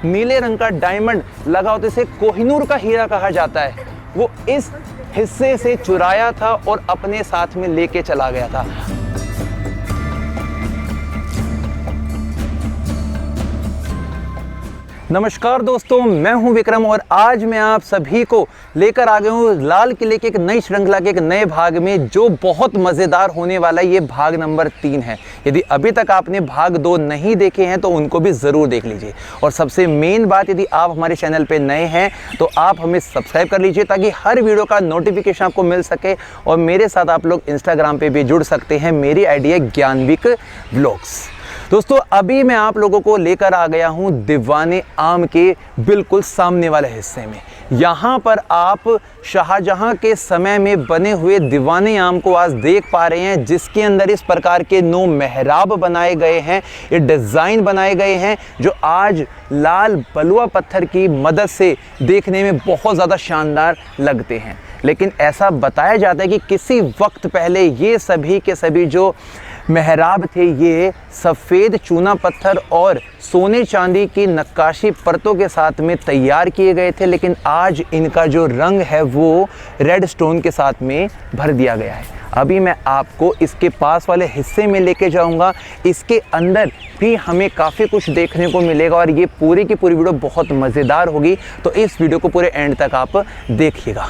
नीले रंग का डायमंड लगा होता है, इसे कोहिनूर का हीरा कहा जाता है, वो इस हिस्से से चुराया था और अपने साथ में लेके चला गया था। नमस्कार दोस्तों, मैं हूं विक्रम और आज मैं आप सभी को लेकर आ गया हूं लाल किले के एक नई श्रृंखला के एक नए भाग में, जो बहुत मज़ेदार होने वाला है। ये भाग नंबर 3 है। यदि अभी तक आपने भाग 2 नहीं देखे हैं तो उनको भी ज़रूर देख लीजिए। और सबसे मेन बात, यदि आप हमारे चैनल पे नए हैं तो आप हमें सब्सक्राइब कर लीजिए ताकि हर वीडियो का नोटिफिकेशन आपको मिल सके। और मेरे साथ आप लोग इंस्टाग्राम पर भी जुड़ सकते हैं। मेरी आईडी है ज्ञानविक व्लॉग्स। दोस्तों, अभी मैं आप लोगों को लेकर आ गया हूं दीवाने आम के बिल्कुल सामने वाले हिस्से में। यहाँ पर आप शाहजहां के समय में बने हुए दीवाने आम को आज देख पा रहे हैं, जिसके अंदर इस प्रकार के 9 मेहराब बनाए गए हैं, ये डिज़ाइन बनाए गए हैं, जो आज लाल बलुआ पत्थर की मदद से देखने में बहुत ज़्यादा शानदार लगते हैं। लेकिन ऐसा बताया जाता है कि किसी वक्त पहले ये सभी के सभी जो मेहराब थे, ये सफ़ेद चूना पत्थर और सोने चांदी की नक्काशी परतों के साथ में तैयार किए गए थे। लेकिन आज इनका जो रंग है वो रेड स्टोन के साथ में भर दिया गया है। अभी मैं आपको इसके पास वाले हिस्से में लेके जाऊंगा। इसके अंदर भी हमें काफ़ी कुछ देखने को मिलेगा और ये पूरी की पूरी वीडियो बहुत मज़ेदार होगी, तो इस वीडियो को पूरे एंड तक आप देखिएगा।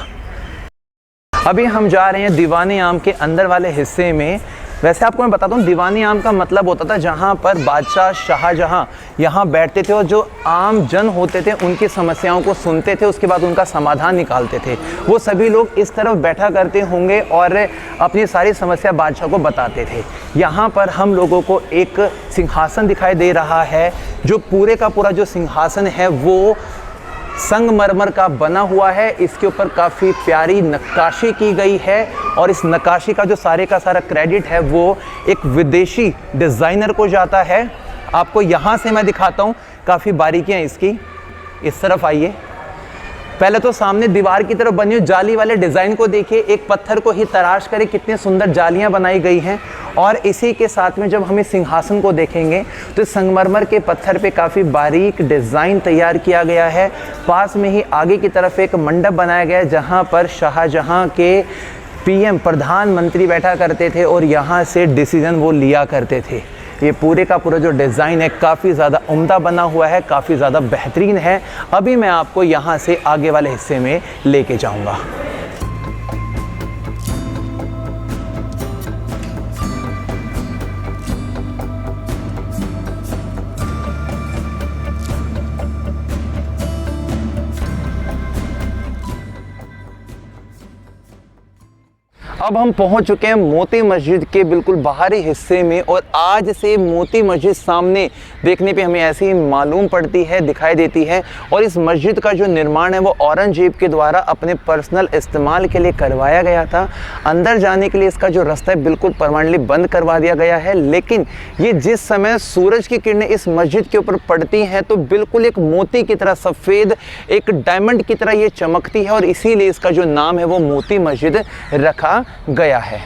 अभी हम जा रहे हैं दीवाने आम के अंदर वाले हिस्से में। वैसे आपको मैं बताता हूँ, दीवाने आम का मतलब होता था जहाँ पर बादशाह शाहजहां यहाँ बैठते थे और जो आम जन होते थे उनकी समस्याओं को सुनते थे, उसके बाद उनका समाधान निकालते थे। वो सभी लोग इस तरफ बैठा करते होंगे और अपनी सारी समस्या बादशाह को बताते थे। यहाँ पर हम लोगों को एक सिंहासन दिखाई दे रहा है, जो पूरे का पूरा जो सिंहासन है वो संगमरमर का बना हुआ है। इसके ऊपर काफ़ी प्यारी नक्काशी की गई है और इस नक्काशी का जो सारे का सारा क्रेडिट है वो एक विदेशी डिज़ाइनर को जाता है। आपको यहाँ से मैं दिखाता हूँ काफ़ी बारीकियाँ इसकी। इस तरफ आइए। पहले तो सामने दीवार की तरफ बनी हुई जाली वाले डिज़ाइन को देखिए। एक पत्थर को ही तराश करें कितनी सुंदर जालियां बनाई गई हैं। और इसी के साथ में जब हम इस सिंहासन को देखेंगे तो इस संगमरमर के पत्थर पे काफ़ी बारीक डिज़ाइन तैयार किया गया है। पास में ही आगे की तरफ एक मंडप बनाया गया है, जहाँ पर शाहजहां के पीएम प्रधानमंत्री बैठा करते थे और यहाँ से डिसीजन वो लिया करते थे। ये पूरे का पूरा जो डिज़ाइन है काफ़ी ज़्यादा उम्दा बना हुआ है, काफ़ी ज़्यादा बेहतरीन है। अभी मैं आपको यहाँ से आगे वाले हिस्से में लेके जाऊँगा। अब हम पहुंच चुके हैं मोती मस्जिद के बिल्कुल बाहरी हिस्से में और आज से मोती मस्जिद सामने देखने पे हमें ऐसी मालूम पड़ती है, दिखाई देती है। और इस मस्जिद का जो निर्माण है वो औरंगजेब के द्वारा अपने पर्सनल इस्तेमाल के लिए करवाया गया था। अंदर जाने के लिए इसका जो रास्ता है बिल्कुल परमानेंटली बंद करवा दिया गया है। लेकिन ये जिस समय सूरज की किरणें इस मस्जिद के ऊपर पड़ती हैं तो बिल्कुल एक मोती की तरह, सफ़ेद एक डायमंड की तरह ये चमकती है और इसीलिए इसका जो नाम है वो मोती मस्जिद रखा गया है।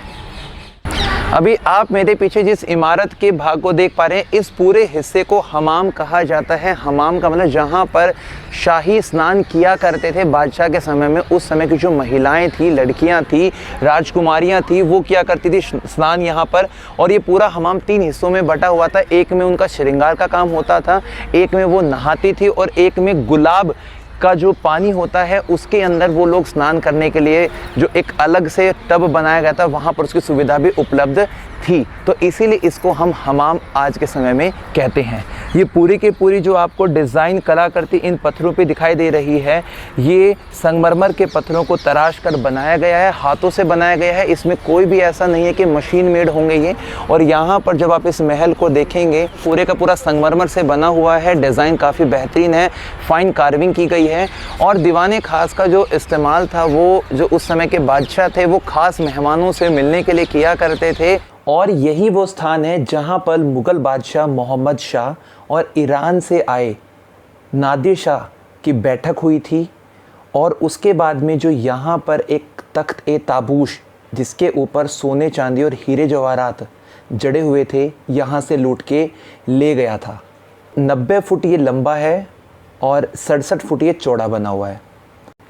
अभी आप मेरे पीछे जिस इमारत के भाग को देख पा रहे हैं, इस पूरे हिस्से को हमाम कहा जाता है। हमाम का मतलब जहाँ पर शाही स्नान किया करते थे बादशाह के समय में। उस समय की जो महिलाएं थी, लड़कियां थी, राजकुमारियां थी, वो किया करती थी स्नान यहाँ पर। और ये पूरा हमाम 3 हिस्सों में बटा हुआ था। एक में उनका श्रृंगार का काम होता था, एक में वो नहाती थी और एक में गुलाब का जो पानी होता है उसके अंदर वो लोग स्नान करने के लिए जो एक अलग से टब बनाया गया था, वहाँ पर उसकी सुविधा भी उपलब्ध थी। तो इसीलिए इसको हम हमाम आज के समय में कहते हैं। ये पूरी की पूरी जो आपको डिज़ाइन कलाकृति इन पत्थरों पे दिखाई दे रही है, ये संगमरमर के पत्थरों को तराश कर बनाया गया है, हाथों से बनाया गया है। इसमें कोई भी ऐसा नहीं है कि मशीन मेड होंगे ये। और यहाँ पर जब आप इस महल को देखेंगे, पूरे का पूरा संगमरमर से बना हुआ है। डिज़ाइन काफ़ी बेहतरीन है, फाइन कार्विंग की गई है। और दीवाने खास का जो इस्तेमाल था वो जो उस समय के बादशाह थे वो ख़ास मेहमानों से मिलने के लिए किया करते थे। और यही वो स्थान है जहाँ पर मुग़ल बादशाह मोहम्मद शाह और ईरान से आए नादिर शाह की बैठक हुई थी। और उसके बाद में जो यहाँ पर एक तख्त ए ताबूश, जिसके ऊपर सोने चांदी और हीरे जवाहरात जड़े हुए थे, यहाँ से लूट के ले गया था। 90 फुट ये लंबा है और 67 फुट ये चौड़ा बना हुआ है।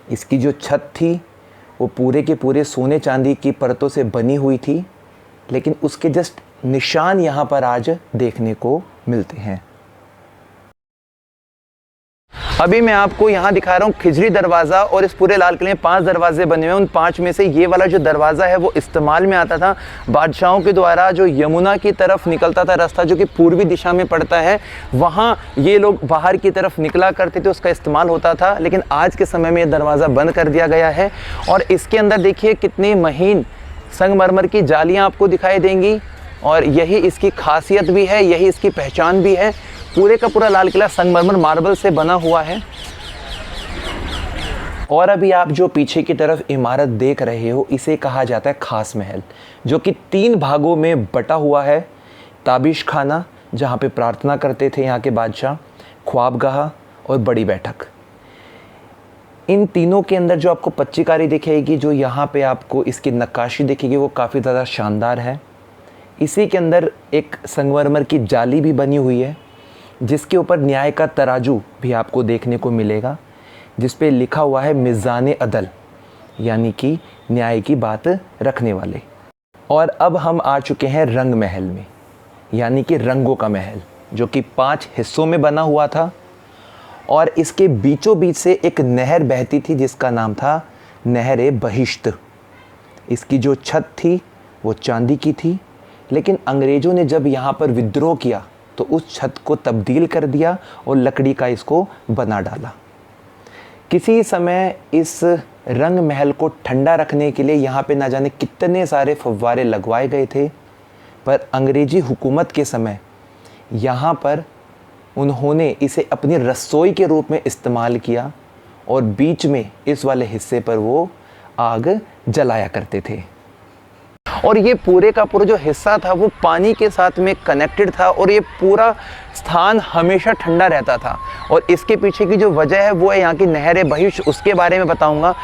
इसकी जो छत थी वो पूरे के पूरे सोने चांदी की परतों से बनी हुई थी, लेकिन उसके जस्ट निशान यहाँ पर आज देखने को मिलते हैं। अभी मैं आपको यहाँ दिखा रहा हूँ खिजरी दरवाज़ा, और इस पूरे लाल किले में 5 दरवाजे बने हुए हैं। उन 5 में से ये वाला जो दरवाज़ा है वो इस्तेमाल में आता था बादशाहों के द्वारा। जो यमुना की तरफ निकलता था रास्ता, जो कि पूर्वी दिशा में पड़ता है, वहाँ ये लोग बाहर की तरफ निकला करते थे, उसका इस्तेमाल होता था। लेकिन आज के समय में ये दरवाज़ा बंद कर दिया गया है। और इसके अंदर देखिए कितनी महीन संगमरमर की जालियाँ आपको दिखाई देंगी, और यही इसकी खासियत भी है, यही इसकी पहचान भी है। पूरे का पूरा लाल किला संगमरमर मार्बल से बना हुआ है। और अभी आप जो पीछे की तरफ इमारत देख रहे हो, इसे कहा जाता है खास महल, जो कि 3 भागों में बटा हुआ है। ताबिश खाना, जहाँ पे प्रार्थना करते थे यहाँ के बादशाह, ख्वाबगाह और बड़ी बैठक। इन तीनों के अंदर जो आपको पच्चीकारी दिखेगी, जो यहाँ पे आपको इसकी नक्काशी दिखेगी, वो काफ़ी ज़्यादा शानदार है। इसी के अंदर एक संगमरमर की जाली भी बनी हुई है, जिसके ऊपर न्याय का तराजू भी आपको देखने को मिलेगा, जिस पे लिखा हुआ है मिज़ाने अदल, यानी कि न्याय की बात रखने वाले। और अब हम आ चुके हैं रंग महल में, यानी कि रंगों का महल, जो कि 5 हिस्सों में बना हुआ था। और इसके बीचों बीच से एक नहर बहती थी, जिसका नाम था नहर बहिश्त। इसकी जो छत थी वो चांदी की थी, लेकिन अंग्रेज़ों ने जब यहाँ पर विद्रोह किया तो उस छत को तब्दील कर दिया और लकड़ी का इसको बना डाला। किसी समय इस रंग महल को ठंडा रखने के लिए यहाँ पे ना जाने कितने सारे फव्वारे लगवाए गए थे, पर अंग्रेजी हुकूमत के समय यहाँ पर उन्होंने इसे अपनी रसोई के रूप में इस्तेमाल किया, और बीच में इस वाले हिस्से पर वो आग जलाया करते थे। और ये पूरे का पूरा जो हिस्सा था वो पानी के साथ में कनेक्टेड था, और ये पूरा स्थान हमेशा ठंडा रहता था। और इसके पीछे की जो वजह है वो है यहाँ की नहर बहिश्त, उसके बारे में बताऊंगा।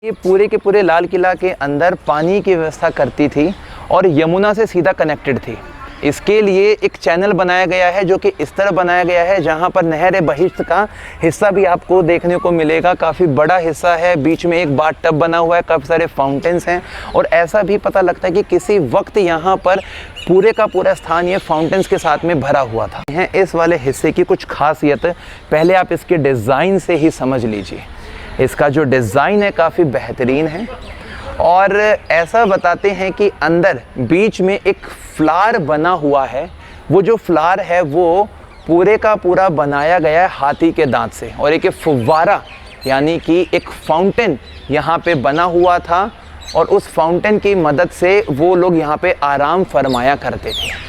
ये पूरे के पूरे लाल किला के अंदर पानी की व्यवस्था करती थी और यमुना से सीधा कनेक्टेड थी। इसके लिए एक चैनल बनाया गया है, जो कि इस तरह बनाया गया है, जहाँ पर नहर बहिश्त का हिस्सा भी आपको देखने को मिलेगा। काफ़ी बड़ा हिस्सा है, बीच में एक बाथ टब बना हुआ है, काफ़ी सारे फाउंटेन्स हैं, और ऐसा भी पता लगता है कि किसी वक्त यहाँ पर पूरे का पूरा स्थान ये फाउंटेन्स के साथ में भरा हुआ था। हैं इस वाले हिस्से की कुछ खासियत पहले आप इसके डिज़ाइन से ही समझ लीजिए। इसका जो डिज़ाइन है काफ़ी बेहतरीन है, और ऐसा बताते हैं कि अंदर बीच में एक फ्लावर बना हुआ है। वो जो फ्लावर है वो पूरे का पूरा बनाया गया है हाथी के दांत से, और एक फुव्वारा यानी कि एक फाउंटेन यहाँ पे बना हुआ था, और उस फाउंटेन की मदद से वो लोग यहाँ पे आराम फरमाया करते थे।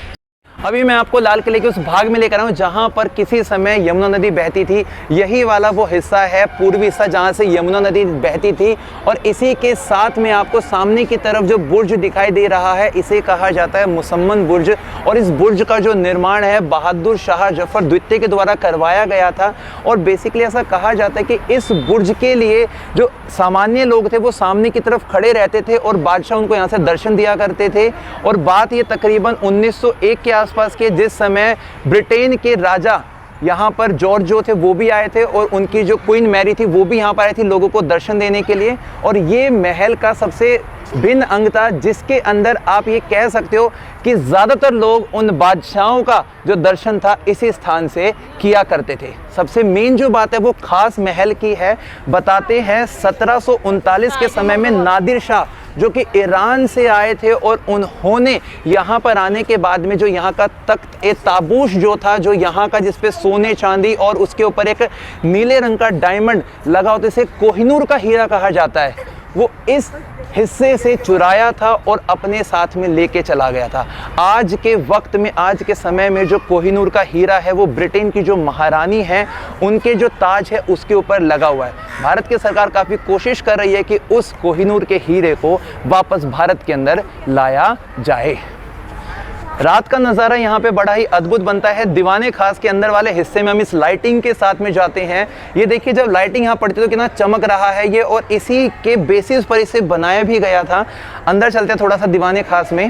अभी मैं आपको लाल किले के उस भाग में लेकर आऊँ जहाँ पर किसी समय यमुना नदी बहती थी। यही वाला वो हिस्सा है, पूर्वी हिस्सा, जहाँ से यमुना नदी बहती थी। और इसी के साथ में आपको सामने की तरफ जो बुर्ज दिखाई दे रहा है, इसे कहा जाता है मुसम्मन बुर्ज। और इस बुर्ज का जो निर्माण है बहादुर शाह जफर द्वितीय के द्वारा करवाया गया था। और बेसिकली ऐसा कहा जाता है कि इस बुर्ज के लिए जो सामान्य लोग थे वो सामने की तरफ खड़े रहते थे, और बादशाह उनको यहाँ से दर्शन दिया करते थे। और बात ये तकरीबन 1901 के आसपास के, जिस समय ब्रिटेन के राजा यहाँ पर जॉर्ज जो थे वो भी आए थे, और उनकी जो क्वीन मैरी थी वो भी यहाँ पर आई थी लोगों को दर्शन देने के लिए। और ये महल का सबसे भिन्न अंग था, जिसके अंदर आप ये कह सकते हो कि ज़्यादातर लोग उन बादशाहों का जो दर्शन था इसी स्थान से किया करते थे। सबसे मेन जो बात है वो खास महल की है। बताते हैं 1739 के समय में नादिर शाह जो कि ईरान से आए थे, और उन्होंने यहाँ पर आने के बाद में जो यहाँ का तख्त ए ताबूश जो था, जो यहाँ का, जिस पे सोने चांदी और उसके ऊपर एक नीले रंग का डायमंड लगा होता है, इसे कोहिनूर का हीरा कहा जाता है, वो इस हिस्से से चुराया था और अपने साथ में लेके चला गया था। आज के वक्त में, आज के समय में जो कोहिनूर का हीरा है वो ब्रिटेन की जो महारानी है उनके जो ताज है उसके ऊपर लगा हुआ है। भारत की सरकार काफ़ी कोशिश कर रही है कि उस कोहिनूर के हीरे को वापस भारत के अंदर लाया जाए। रात का नज़ारा यहाँ पे बड़ा ही अद्भुत बनता है। दीवाने खास के अंदर वाले हिस्से में हम इस लाइटिंग के साथ में जाते हैं। ये देखिए जब लाइटिंग यहाँ पड़ती है तो कितना चमक रहा है ये, और इसी के बेसिस पर इसे बनाया भी गया था। अंदर चलते हैं थोड़ा सा दीवाने खास में।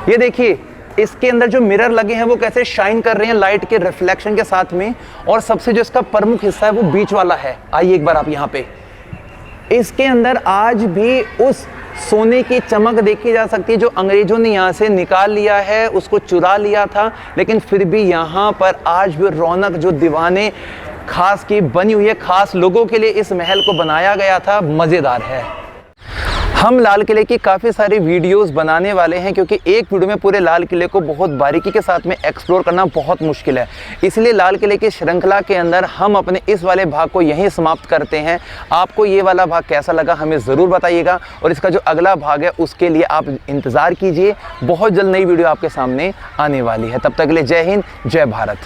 ये देखिए इसके अंदर जो मिरर लगे हैं वो कैसे शाइन कर रहे हैं लाइट के रिफ्लेक्शन के साथ में। और सबसे जो इसका प्रमुख हिस्सा है वो बीच वाला है। आइए एक बार आप यहाँ पे, इसके अंदर आज भी उस सोने की चमक देखी जा सकती है जो अंग्रेजों ने यहाँ से निकाल लिया है, उसको चुरा लिया था, लेकिन फिर भी यहाँ पर आज भी रौनक जो दीवाने खास की बनी हुई है, खास लोगों के लिए इस महल को बनाया गया था, मज़ेदार है। हम लाल किले की काफ़ी सारी वीडियोस बनाने वाले हैं क्योंकि एक वीडियो में पूरे लाल किले को बहुत बारीकी के साथ में एक्सप्लोर करना बहुत मुश्किल है। इसलिए लाल किले की श्रृंखला के अंदर हम अपने इस वाले भाग को यहीं समाप्त करते हैं। आपको ये वाला भाग कैसा लगा हमें ज़रूर बताइएगा, और इसका जो अगला भाग है उसके लिए आप इंतज़ार कीजिए। बहुत जल्द नई वीडियो आपके सामने आने वाली है। तब तक के लिए जय हिंद, जय भारत।